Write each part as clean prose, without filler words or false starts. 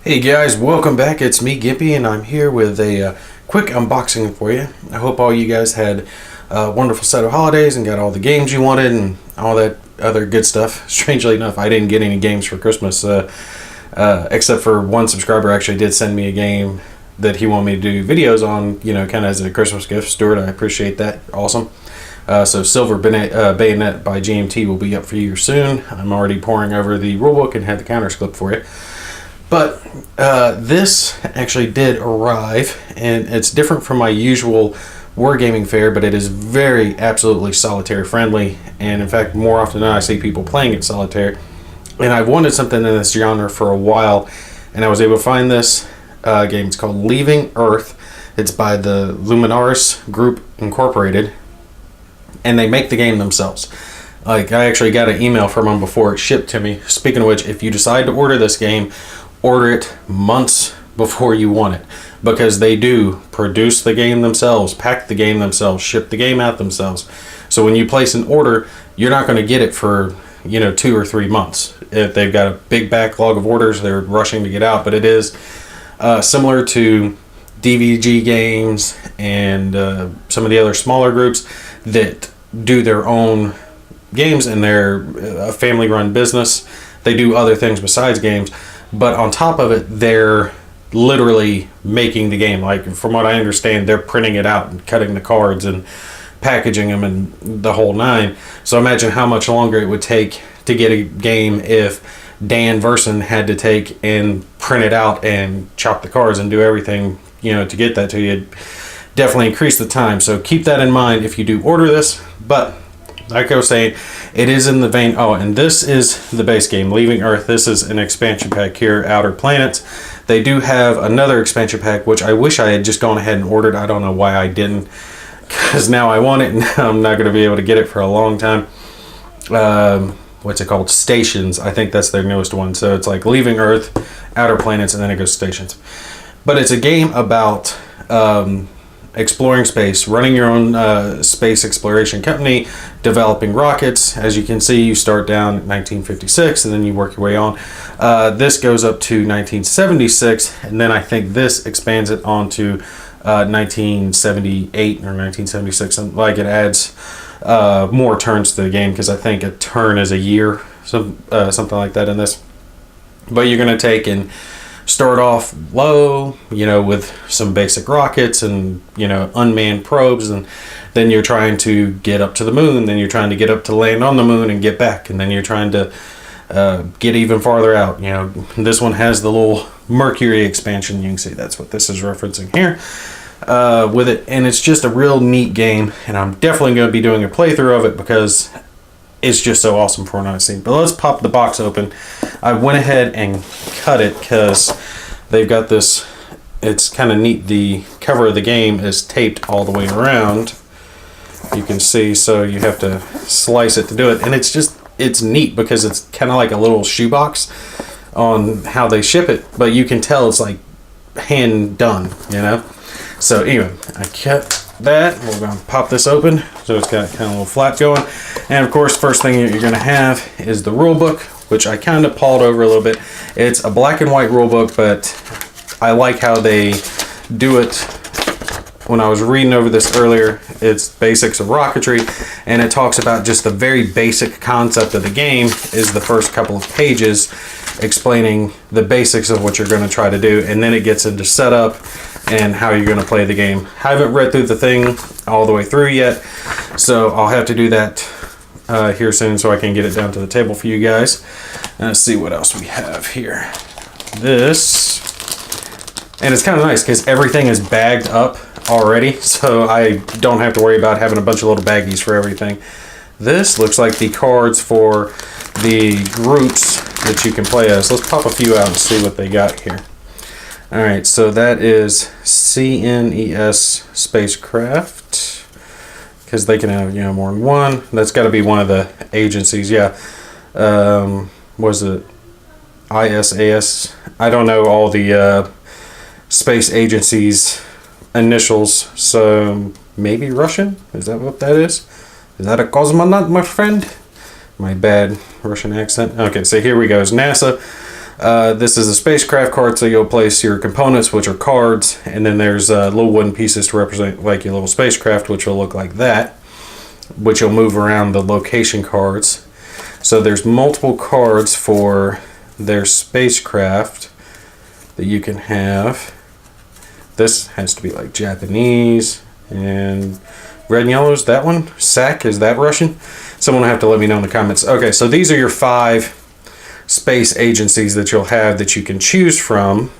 Hey guys, welcome back. It's me, Gimpy, and I'm here with a quick unboxing for you. I hope all you guys had a wonderful set of holidays and got all the games you wanted and all that other good stuff. Strangely enough, I didn't get any games for Christmas, except for one subscriber actually did send me a game that he wanted me to do videos on, kind of as a Christmas gift. Stuart, I appreciate that. Awesome. So Silver Bayonet by GMT will be up for you soon. I'm already pouring over the rulebook and had the counters clipped for you. But this actually did arrive, and it's different from my usual wargaming fare, but it is very absolutely solitaire friendly, and in fact more often than not I see people playing it solitaire, and I've wanted something in this genre for a while, and I was able to find this game. It's called Leaving Earth. It's by the Lumenaris Group Incorporated, and they make the game themselves. Like, I actually got an email from them before it shipped to me. Speaking of which, if you decide to order this game, order it months before you want it, because they do produce the game themselves, pack the game themselves, ship the game out themselves. So when you place an order, you're not going to get it for 2 or 3 months. If they've got a big backlog of orders, they're rushing to get out. But it is similar to DVG games and some of the other smaller groups that do their own games, and they're a family-run business. They do other things besides games. But on top of it, they're literally making the game. Like, from what I understand, they're printing it out and cutting the cards and packaging them and the whole nine. So imagine how much longer it would take to get a game if Dan Verson had to take and print it out and chop the cards and do everything, to get that to you. It'd definitely increase the time. So keep that in mind if you do order this. But like I was saying, it is in the vein. Oh, and this is the base game, Leaving Earth. This is an expansion pack here, Outer Planets. They do have another expansion pack, which I wish I had just gone ahead and ordered. I don't know why I didn't, because now I want it, and now I'm not going to be able to get it for a long time. What's it called? Stations. I think that's their newest one. So it's like Leaving Earth, Outer Planets, and then it goes Stations. But it's a game about exploring space, running your own space exploration company, developing rockets. As you can see, you start down at 1956 and then you work your way on. This goes up to 1976, and then I think this expands it on to 1978 or 1976. And like, it adds more turns to the game, because I think a turn is a year, something like that in this. But you're going to take and start off low, with some basic rockets and, unmanned probes, and then you're trying to get up to the moon, then you're trying to get up to land on the moon and get back, and then you're trying to get even farther out. This one has the little Mercury expansion. You can see that's what this is referencing here with it, and it's just a real neat game, and I'm definitely going to be doing a playthrough of it because it's just so awesome for what I've seen. But let's pop the box open. I went ahead and cut it because they've got this, it's kind of neat. The cover of the game is taped all the way around. You can see, so you have to slice it to do it. And it's neat because it's kind of like a little shoebox on how they ship it, but you can tell it's like hand done, So anyway, I cut that. We're going to pop this open, so it's got kind of a little flap going. And of course, first thing you're going to have is the rule book, which I kind of pawed over a little bit. It's a black and white rule book, but I like how they do it. When I was reading over this earlier, it's basics of rocketry, and it talks about just the very basic concept of the game is the first couple of pages explaining the basics of what you're going to try to do, and then it gets into setup and how you're going to play the game. I haven't read through the thing all the way through yet, so I'll have to do that here soon so I can get it down to the table for you guys. And let's see what else we have here. This, and it's kind of nice because everything is bagged up already, so I don't have to worry about having a bunch of little baggies for everything. This looks like the cards for the groups that you can play as. Let's pop a few out and see what they got here. Alright, so that is CNES spacecraft, because they can have more than one. That's got to be one of the agencies. Was it ISAS? I don't know all the space agencies initials, so maybe Russian? Is that what that is? Is that a cosmonaut, my friend? My bad Russian accent. Okay, so here we go. It's NASA. This is a spacecraft card, so you'll place your components, which are cards, and then there's little wooden pieces to represent like your little spacecraft, which will look like that, which will move around the location cards. So there's multiple cards for their spacecraft that you can have. This has to be like Japanese, and red and yellow is that one. SAC, is that Russian? Someone will have to let me know in the comments. Okay, so these are your 5 space agencies that you'll have that you can choose from.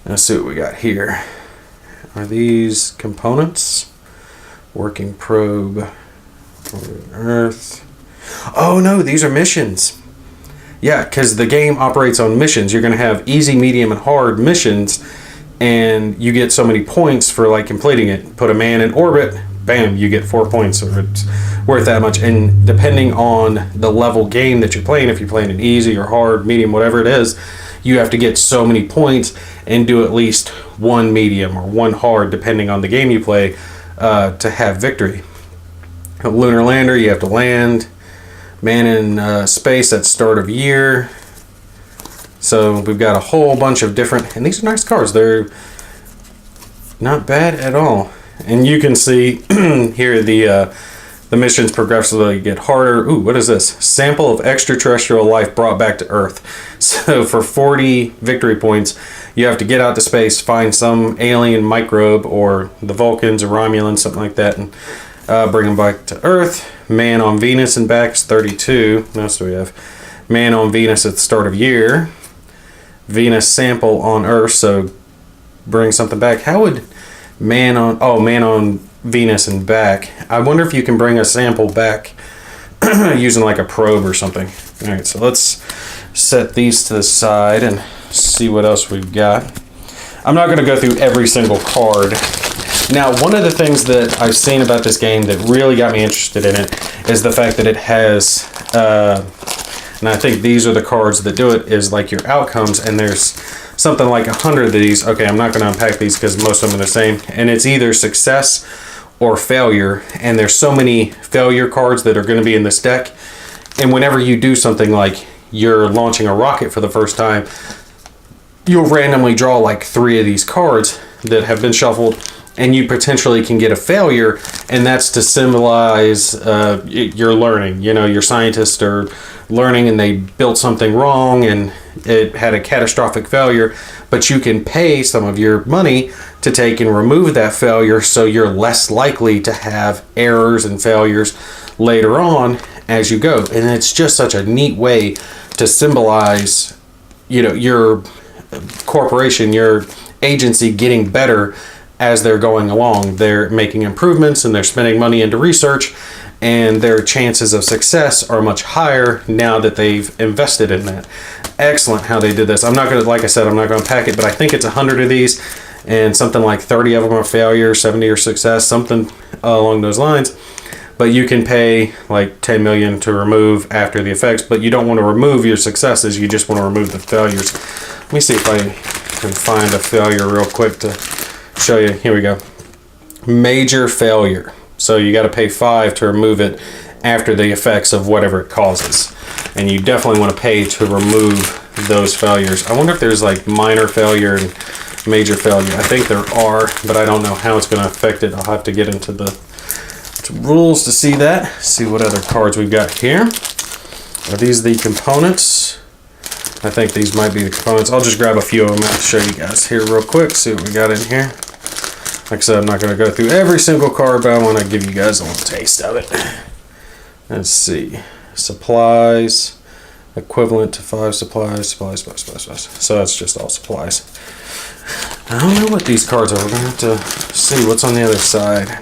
Let's see what we got here. Are these components? Working probe, Earth. Oh no, these are missions. Yeah, because the game operates on missions. You're going to have easy, medium, and hard missions, and you get so many points for like completing it. Put a man in orbit, bam, you get 4 points, so it's worth that much. And depending on the level game that you're playing, if you're playing an easy or hard, medium, whatever it is, you have to get so many points and do at least 1 medium or 1 hard, depending on the game you play, to have victory. A lunar lander, you have to land. Man in space at start of year. So we've got a whole bunch of different, and these are nice cards. They're not bad at all. And you can see here the missions progressively get harder. Ooh, what is this? Sample of extraterrestrial life brought back to Earth. So for 40 victory points, you have to get out to space, find some alien microbe, or the Vulcans or Romulans, something like that, and bring them back to Earth. Man on Venus and back is 32. What else do we have? Man on Venus at the start of year. Venus sample on Earth, so bring something back. How would man on Venus and back? I wonder if you can bring a sample back using like a probe or something. All right, so let's set these to the side and see what else we've got. I'm not going to go through every single card. Now, one of the things that I've seen about this game that really got me interested in it is the fact that it has, and I think these are the cards that do it, is like your outcomes, and there's something like 100 of these. Okay, I'm not going to unpack these because most of them are the same, and it's either success or failure, and there's so many failure cards that are going to be in this deck, and whenever you do something like you're launching a rocket for the first time, you'll randomly draw like 3 of these cards that have been shuffled, and you potentially can get a failure, and that's to symbolize your learning. You know, your scientists are learning and they built something wrong and it had a catastrophic failure, but you can pay some of your money to take and remove that failure, so you're less likely to have errors and failures later on as you go. And it's just such a neat way to symbolize, you know, your corporation, your agency getting better as they're going along. They're making improvements and they're spending money into research, and their chances of success are much higher now that they've invested in that. Excellent how they did this. I'm not going to, like I said, I'm not going to pack it, but I think it's 100 of these, and something like 30 of them are failure, 70 are success, something along those lines. But you can pay like 10 million to remove after the effects, but you don't want to remove your successes, you just want to remove the failures. Let me see if I can find a failure real quick to show you. Here we go. Major failure. So you got to pay 5 to remove it after the effects of whatever it causes. And you definitely want to pay to remove those failures. I wonder if there's like minor failure and major failure. I think there are, but I don't know how it's going to affect it. I'll have to get into the rules to see that. See what other cards we've got here. Are these the components? I think these might be the components. I'll just grab a few of them and show you guys here real quick. See what we got in here. Like I said, I'm not going to go through every single card, but I want to give you guys a little taste of it. Let's see. Supplies. Equivalent to 5 supplies. Supplies. So that's just all supplies. I don't know what these cards are. We're going to have to see what's on the other side.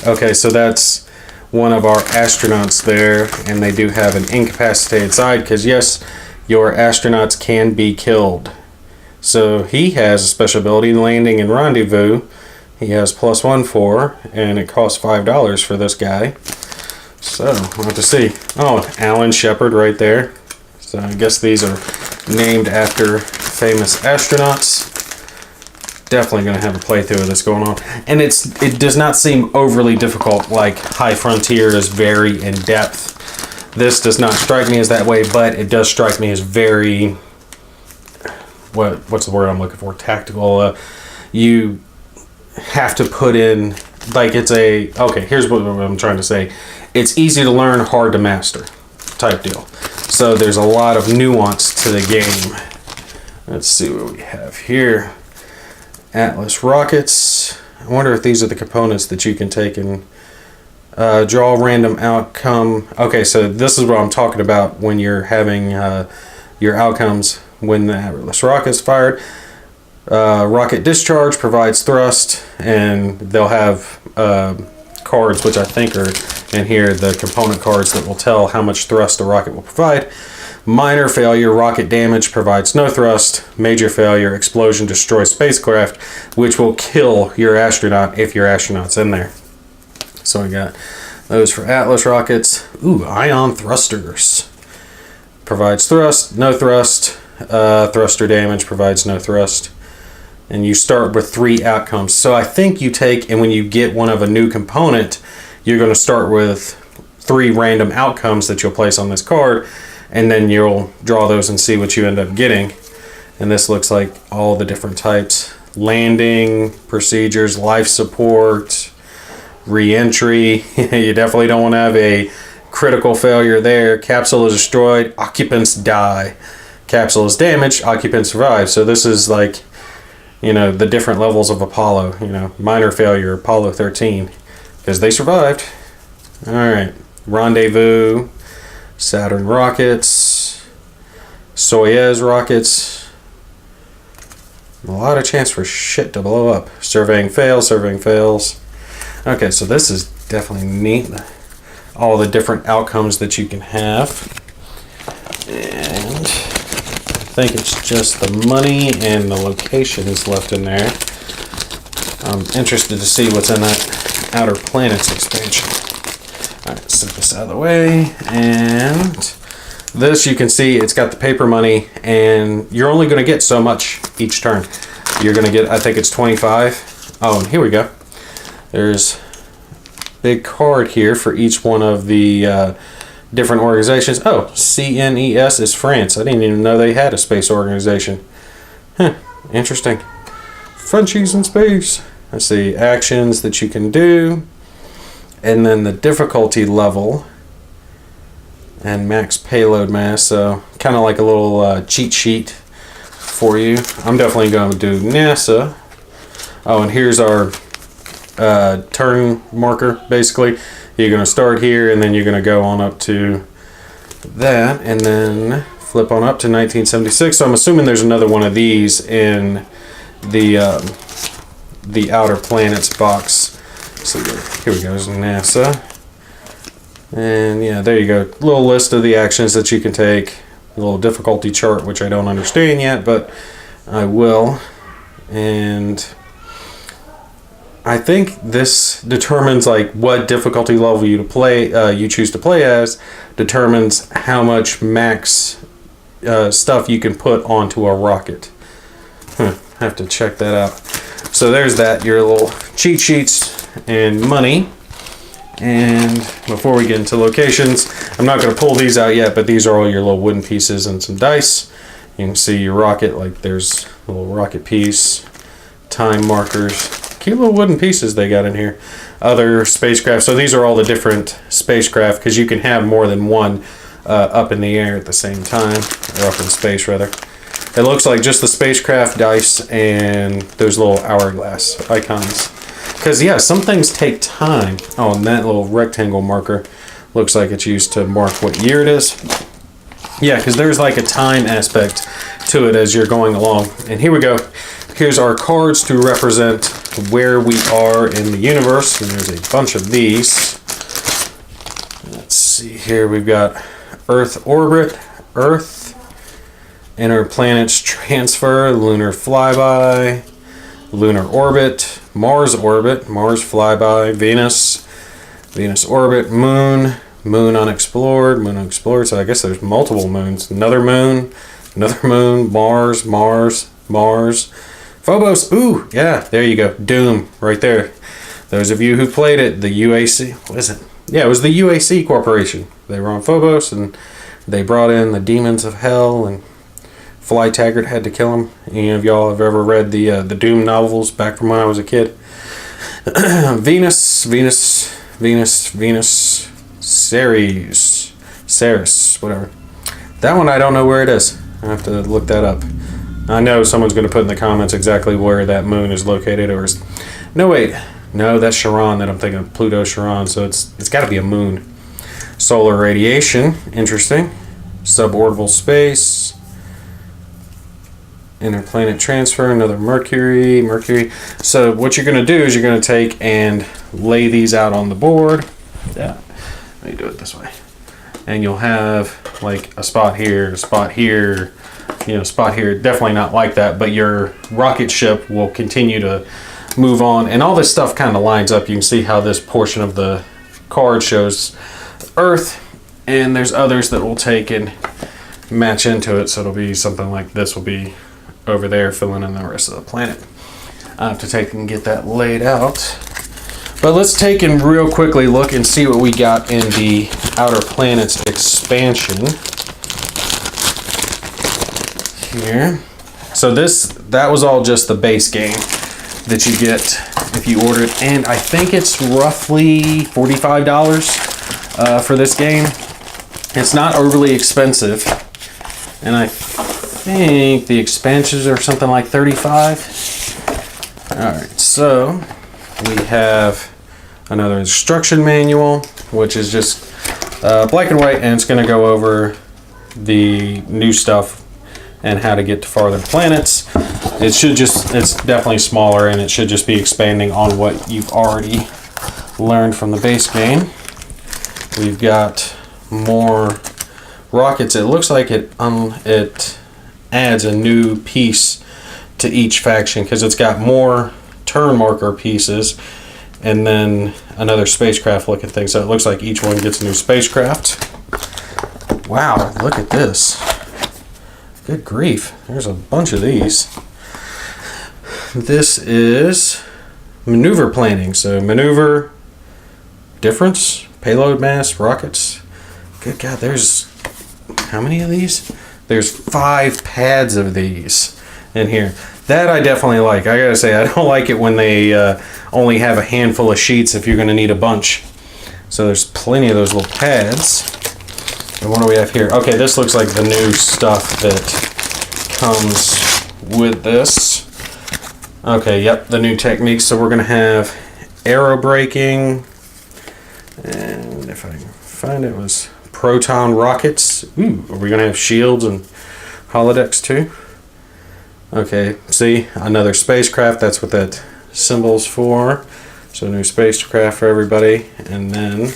Okay, so that's one of our astronauts there, and they do have an incapacitated side because, yes, your astronauts can be killed. So he has a special ability, landing and rendezvous. He has +1 for, and it costs $5 for this guy. So we'll have to see. Oh, Alan Shepard right there. So I guess these are named after famous astronauts. Definitely going to have a playthrough of this going on. And it does not seem overly difficult like High Frontier is very in depth. This does not strike me as that way, but it does strike me as very what's the word I'm looking for? Tactical. You have to put in, like, it's a, okay, here's what I'm trying to say. It's easy to learn, hard to master type deal. So there's a lot of nuance to the game. Let's see what we have here. Atlas rockets. I wonder if these are the components that you can take and draw random outcome. Okay, so this is what I'm talking about when you're having your outcomes when the Atlas rocket is fired. Rocket discharge provides thrust, and they'll have cards, which I think are in here, the component cards that will tell how much thrust a rocket will provide. Minor failure, rocket damage, provides no thrust. Major failure, explosion destroys spacecraft, which will kill your astronaut if your astronaut's in there. So we got those for Atlas rockets. Ooh, ion thrusters. Provides thrust, no thrust. Thruster damage, provides no thrust. And you start with 3 outcomes. So I think you take, and when you get one of a new component, you're going to start with 3 random outcomes that you'll place on this card, and then you'll draw those and see what you end up getting. And this looks like all the different types. Landing, procedures, life support, re-entry. You definitely don't want to have a critical failure there. Capsule is destroyed, occupants die. Capsule is damaged, occupants survive. So this is like, you know, the different levels of Apollo. You know, minor failure, Apollo 13, because they survived. All right, Rendezvous, Saturn rockets, Soyuz rockets. A lot of chance for shit to blow up. Surveying fails, surveying fails. Okay, so this is definitely neat. All the different outcomes that you can have. And I think it's just the money and the locations left in there. I'm interested to see what's in that Outer Planets expansion. Alright, set this out of the way, and this, you can see it's got the paper money, and you're only going to get so much each turn. You're going to get, I think it's 25. Oh, and here we go. There's a big card here for each one of the different organizations. Oh, CNES is France. I didn't even know they had a space organization. Huh, interesting. Frenchies in space. Let's see, actions that you can do. And then the difficulty level and max payload mass. So kind of like a little cheat sheet for you. I'm definitely going to do NASA. Oh, and here's our turn marker. Basically, you're going to start here, and then you're going to go on up to that, and then flip on up to 1976. So I'm assuming there's another one of these in the Outer Planets box. So here we go, NASA. And yeah, there you go. Little list of the actions that you can take. A little difficulty chart, which I don't understand yet, but I will. And I think this determines like what difficulty level you choose to play as, determines how much max stuff you can put onto a rocket. Have to check that out. So there's that, your little cheat sheets and money. And before we get into locations, I'm not going to pull these out yet, but these are all your little wooden pieces and some dice. You can see your rocket, like there's a little rocket piece, time markers, cute little wooden pieces they got in here. Other spacecraft, so these are all the different spacecraft, because you can have more than one up in the air at the same time, or up in space rather. It looks like just the spacecraft dice and those little hourglass icons. Because, yeah, some things take time. Oh, and that little rectangle marker looks like it's used to mark what year it is. Yeah, because there's like a time aspect to it as you're going along. And here we go. Here's our cards to represent where we are in the universe. And there's a bunch of these. Let's see here. We've got Earth orbit, Earth, inner planets transfer, lunar flyby, lunar orbit, Mars flyby, Venus orbit, moon unexplored. So I guess there's multiple moons. Another moon, Mars, Phobos. Ooh, yeah, there you go. Doom, right there. Those of you who played it, the UAC, what is it? Yeah, it was the UAC Corporation. They were on Phobos, and they brought in the demons of hell and Fly Taggart had to kill him. Any of y'all have ever read the Doom novels back from when I was a kid? Venus, Ceres, whatever. That one I don't know where it is. I have to look that up. I know someone's going to put in the comments exactly where that moon is located. No, wait. No, that's Charon that I'm thinking of. Pluto, Charon. So it's got to be a moon. Solar radiation. Interesting. Suborbital space. Interplanet transfer. Another Mercury. So what you're going to do is you're going to take and lay these out on the board. Yeah. Let me do it this way. And you'll have like a spot here, spot here, spot here. Definitely not like that, but your rocket ship will continue to move on. And all this stuff kind of lines up. You can see how this portion of the card shows Earth, and there's others that will take and match into it. So it'll be something like this will be over there filling in the rest of the planet. I have to take and get that laid out. But let's take and real quickly look and see what we got in the Outer Planets expansion here. So that was all just the base game that you get if you order it, and I think it's roughly $45 for this game. It's not overly expensive, and I think the expansions are something like $35. All right, so we have another instruction manual, which is just black and white, and it's going to go over the new stuff and how to get to farther planets. It's definitely smaller, and it should just be expanding on what you've already learned from the base game. We've got more rockets. It looks like it adds a new piece to each faction because it's got more turn marker pieces and then another spacecraft looking thing. So it looks like each one gets a new spacecraft. Wow, look at this. Good grief. There's a bunch of these. This is maneuver planning. So maneuver, difference, payload mass, rockets. Good God, there's how many of these? There's 5 pads of these in here. That I definitely like. I gotta say, I don't like it when they only have a handful of sheets if you're gonna need a bunch. So there's plenty of those little pads. And what do we have here? Okay, this looks like the new stuff that comes with this. Okay, yep, the new techniques. So we're gonna have aero braking, and if I can find it, was proton rockets. Ooh, are we gonna have shields and holodecks too? Okay, see, another spacecraft. That's what that symbol's for. So new spacecraft for everybody. And then,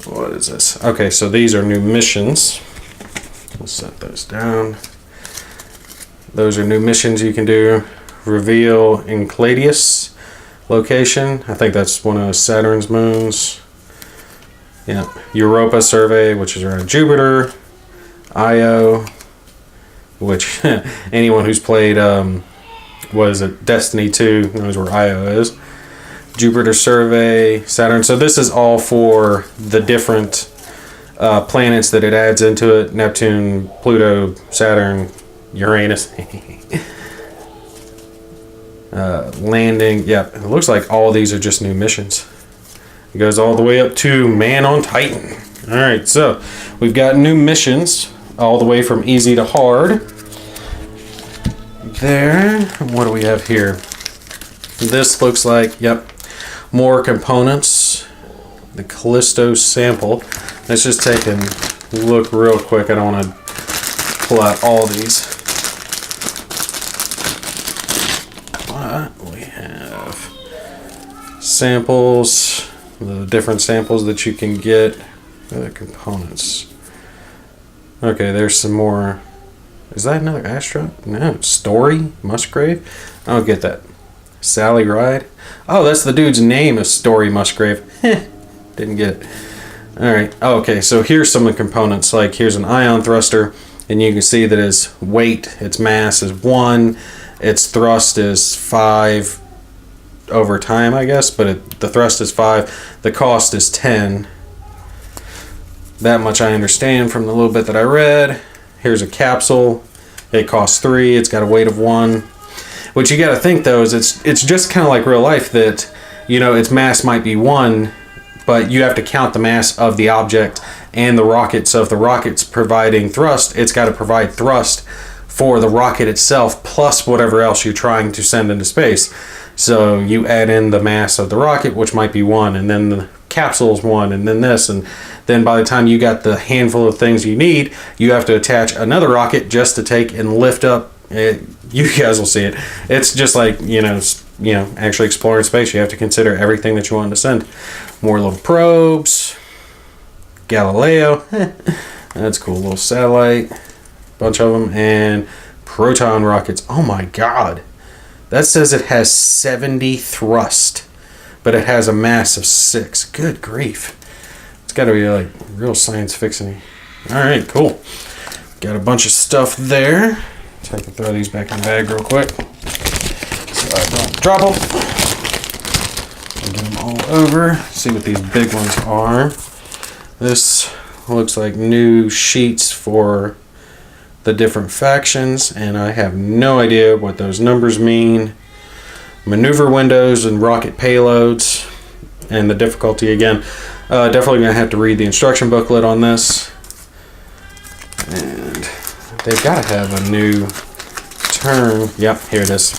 what is this? Okay, so these are new missions. We'll set those down. Those are new missions you can do. Reveal Enceladus location. I think that's one of Saturn's moons. Yeah, Europa survey, which is around Jupiter. Io, which anyone who's played Destiny 2 knows where Io is. Jupiter survey, Saturn. So this is all for the different planets that it adds into it. Neptune, Pluto, Saturn, Uranus. Landing. Yep, it looks like all of these are just new missions. It goes all the way up to Man on Titan. Alright, so we've got new missions all the way from easy to hard. There. What do we have here? This looks like, yep, more components. The Callisto sample. Let's just take a look real quick. I don't want to pull out all these. But we have samples, the different samples that you can get. The components. Okay, there's some more. Is that another astronaut? No. Story Musgrave? I don't get that. Sally Ride? Oh, that's the dude's name is Story Musgrave. Didn't get it. Alright. Oh, okay, so here's some of the components. Like, here's an ion thruster, and you can see that its weight, its mass is 1, its thrust is 5 over time, I guess, but the thrust is 5. The cost is 10. That much I understand from the little bit that I read. Here's a capsule. It costs 3. It's got a weight of 1. What you got to think though is it's just kind of like real life that, you know, its mass might be 1, but you have to count the mass of the object and the rocket. So if the rocket's providing thrust, it's got to provide thrust for the rocket itself plus whatever else you're trying to send into space. So you add in the mass of the rocket, which might be 1, and then the capsule is 1, and then this, and then by the time you got the handful of things you need, you have to attach another rocket just to take and lift up. You guys will see it. It's just like, you know, actually exploring space. You have to consider everything that you want to send. More little probes. Galileo. That's cool. Little satellite. Bunch of them. And proton rockets. Oh my god. That says it has 70 thrust, but it has a mass of 6. Good grief. It's got to be like real science fiction-y. Alright, cool. Got a bunch of stuff there. So I can throw these back in the bag real quick so I don't drop them. I'll get them all over. See what these big ones are. This looks like new sheets for the different factions, and I have no idea what those numbers mean. Maneuver windows and rocket payloads, and the difficulty again. Definitely gonna have to read the instruction booklet on this. And they've got to have a new turn. Yep, here it is.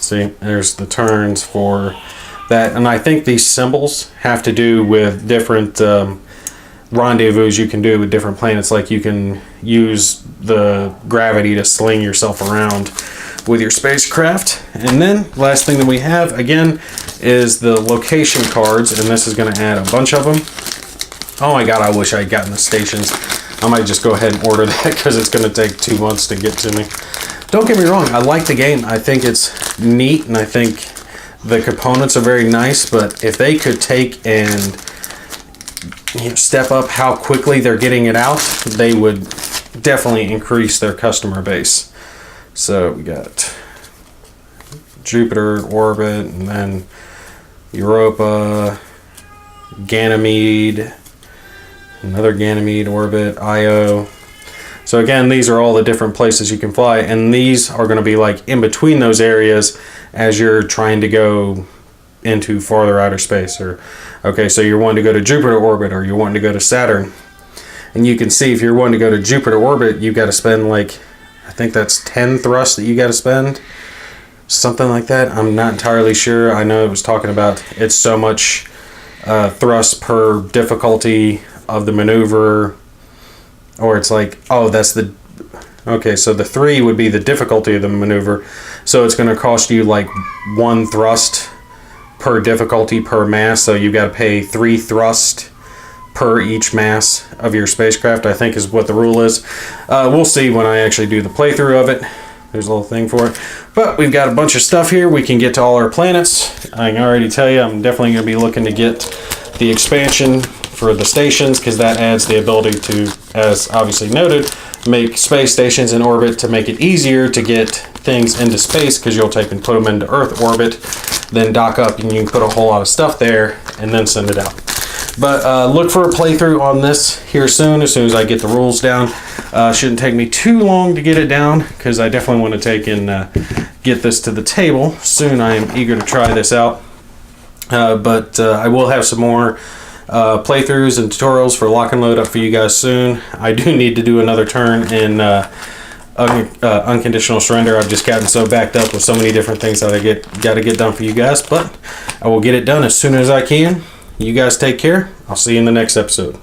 See, there's the turns for that, and I think these symbols have to do with different rendezvous you can do with different planets. Like you can use the gravity to sling yourself around with your spacecraft. And then last thing that we have again is the location cards, and this is going to add a bunch of them. Oh my god, I wish I had gotten the stations. I might just go ahead and order that because it's going to take 2 months to get to me. Don't get me wrong, I like the game. I think it's neat, and I think the components are very nice, but if they could take and step up how quickly they're getting it out, they would definitely increase their customer base. So we got Jupiter orbit, and then Europa, Ganymede, another Ganymede orbit, Io. So again, these are all the different places you can fly, and these are going to be like in between those areas as you're trying to go into farther outer space. Or okay, so you're wanting to go to Jupiter orbit, or you're wanting to go to Saturn, and you can see if you're wanting to go to Jupiter orbit, you've got to spend like, I think that's 10 thrust that you got to spend, something like that. I'm not entirely sure. I know it was talking about it's so much thrust per difficulty of the maneuver, or it's like, oh, that's the, okay, so the 3 would be the difficulty of the maneuver, so it's going to cost you like 1 thrust per difficulty per mass, so you've got to pay 3 thrust per each mass of your spacecraft, I think is what the rule is. We'll see when I actually do the playthrough of it. There's a little thing for it. But we've got a bunch of stuff here. We can get to all our planets. I can already tell you, I'm definitely going to be looking to get the expansion for the stations, because that adds the ability to, as obviously noted, make space stations in orbit to make it easier to get things into space, because you'll take and put them into Earth orbit, then dock up, and you can put a whole lot of stuff there and then send it out. But look for a playthrough on this here soon, as I get the rules down. Shouldn't take me too long to get it down, because I definitely want to take and get this to the table soon. I am eager to try this out. But I will have some more playthroughs and tutorials for lock and load up for you guys soon. I do need to do another turn in unconditional surrender. I've just gotten so backed up with so many different things that I got to get done for you guys, but I will get it done as soon as I can. You guys take care. I'll see you in the next episode.